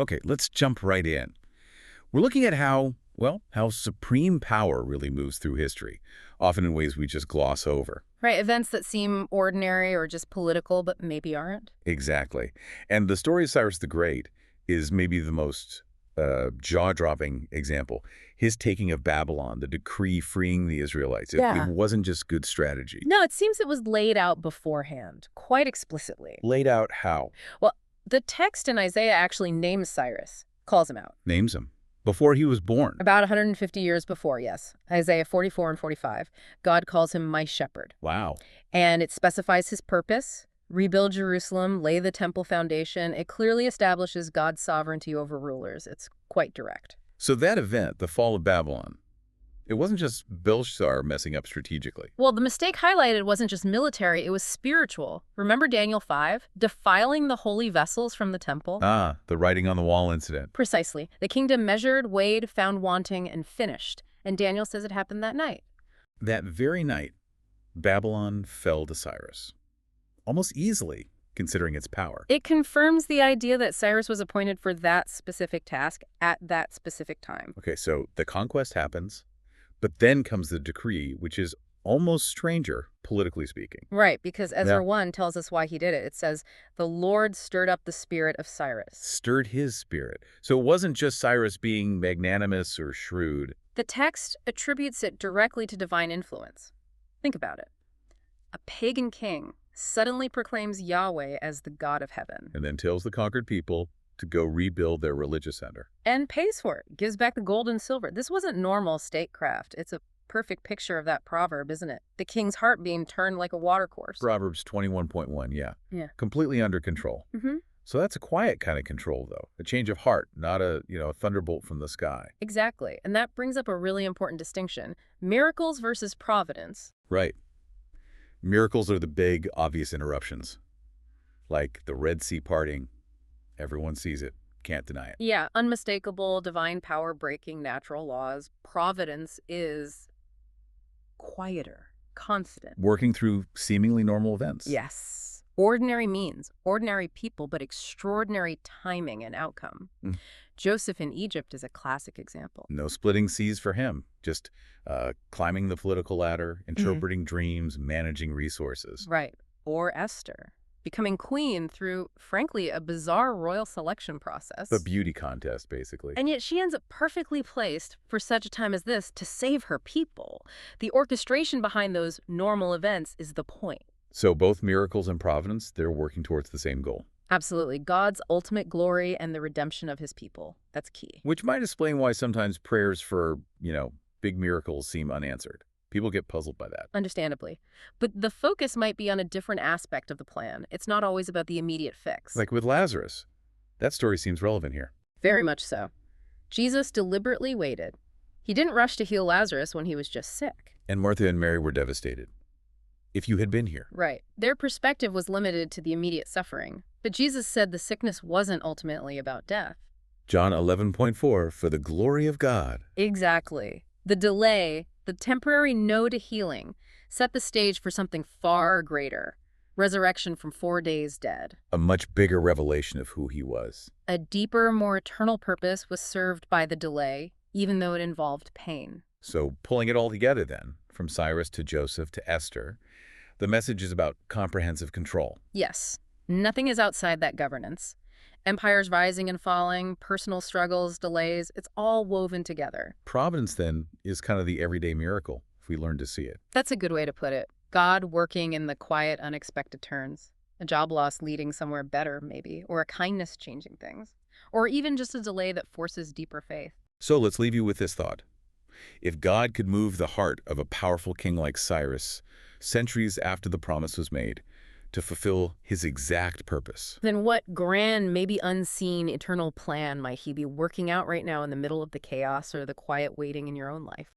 Okay, let's jump right in. We're looking at how supreme power really moves through history, often in ways we just gloss over. Right, events that seem ordinary or just political, but maybe aren't. Exactly. And the story of Cyrus the Great is maybe the most jaw-dropping example. His taking of Babylon, the decree freeing the Israelites. It Yeah. wasn't just good strategy. No, it seems it was laid out beforehand, quite explicitly. Laid out how? Well, the text in Isaiah actually names Cyrus, calls him out. Names him. Before he was born. About 150 years before, yes. Isaiah 44 and 45. God calls him my shepherd. Wow. And it specifies his purpose: rebuild Jerusalem, lay the temple foundation. It clearly establishes God's sovereignty over rulers. It's quite direct. So that event, the fall of Babylon, it wasn't just Belshazzar messing up strategically. Well, the mistake highlighted wasn't just military, it was spiritual. Remember Daniel 5? Defiling the holy vessels from the temple? Ah, the writing on the wall incident. Precisely. The kingdom measured, weighed, found wanting, and finished. And Daniel says it happened that night. That very night, Babylon fell to Cyrus. Almost easily, considering its power. It confirms the idea that Cyrus was appointed for that specific task at that specific time. Okay, so the conquest happens, but then comes the decree, which is almost stranger, politically speaking. Right, because Ezra Yeah. 1 tells us why he did it. It says, the Lord stirred up the spirit of Cyrus. Stirred his spirit. So it wasn't just Cyrus being magnanimous or shrewd. The text attributes it directly to divine influence. Think about it. A pagan king suddenly proclaims Yahweh as the God of heaven. And then tells the conquered people to go rebuild their religious center. And pays for it, gives back the gold and silver. This wasn't normal statecraft. It's a perfect picture of that proverb, isn't it? The king's heart being turned like a watercourse. Proverbs 21.1, yeah. Yeah. Completely under control. Mm-hmm. So that's a quiet kind of control, though. A change of heart, not a thunderbolt from the sky. Exactly. And that brings up a really important distinction. Miracles versus providence. Right. Miracles are the big, obvious interruptions. Like the Red Sea parting. Everyone sees it. Can't deny it. Yeah, unmistakable, divine power breaking natural laws. Providence is quieter, constant. Working through seemingly normal events. Yes. Ordinary means, ordinary people, but extraordinary timing and outcome. Mm. Joseph in Egypt is a classic example. No splitting seas for him. Just climbing the political ladder, interpreting dreams, managing resources. Right. Or Esther, becoming queen through, frankly, a bizarre royal selection process. A beauty contest, basically. And yet she ends up perfectly placed for such a time as this to save her people. The orchestration behind those normal events is the point. So both miracles and providence, they're working towards the same goal. Absolutely. God's ultimate glory and the redemption of his people. That's key. Which might explain why sometimes prayers for, big miracles seem unanswered. People get puzzled by that. Understandably. But the focus might be on a different aspect of the plan. It's not always about the immediate fix. Like with Lazarus. That story seems relevant here. Very much so. Jesus deliberately waited. He didn't rush to heal Lazarus when he was just sick. And Martha and Mary were devastated. If you had been here. Right. Their perspective was limited to the immediate suffering. But Jesus said the sickness wasn't ultimately about death. John 11.4, for the glory of God. Exactly. The delay, the temporary no to healing, set the stage for something far greater. Resurrection from 4 days dead. A much bigger revelation of who he was. A deeper, more eternal purpose was served by the delay, even though it involved pain. So pulling it all together then, from Cyrus to Joseph to Esther, the message is about comprehensive control. Yes, nothing is outside that governance. Empires rising and falling, personal struggles, delays, it's all woven together. Providence, then, is kind of the everyday miracle, if we learn to see it. That's a good way to put it. God working in the quiet, unexpected turns. A job loss leading somewhere better, maybe, or a kindness changing things. Or even just a delay that forces deeper faith. So let's leave you with this thought. If God could move the heart of a powerful king like Cyrus, centuries after the promise was made, to fulfill his exact purpose, Then what grand, maybe unseen, eternal plan might he be working out right now in the middle of the chaos or the quiet waiting in your own life?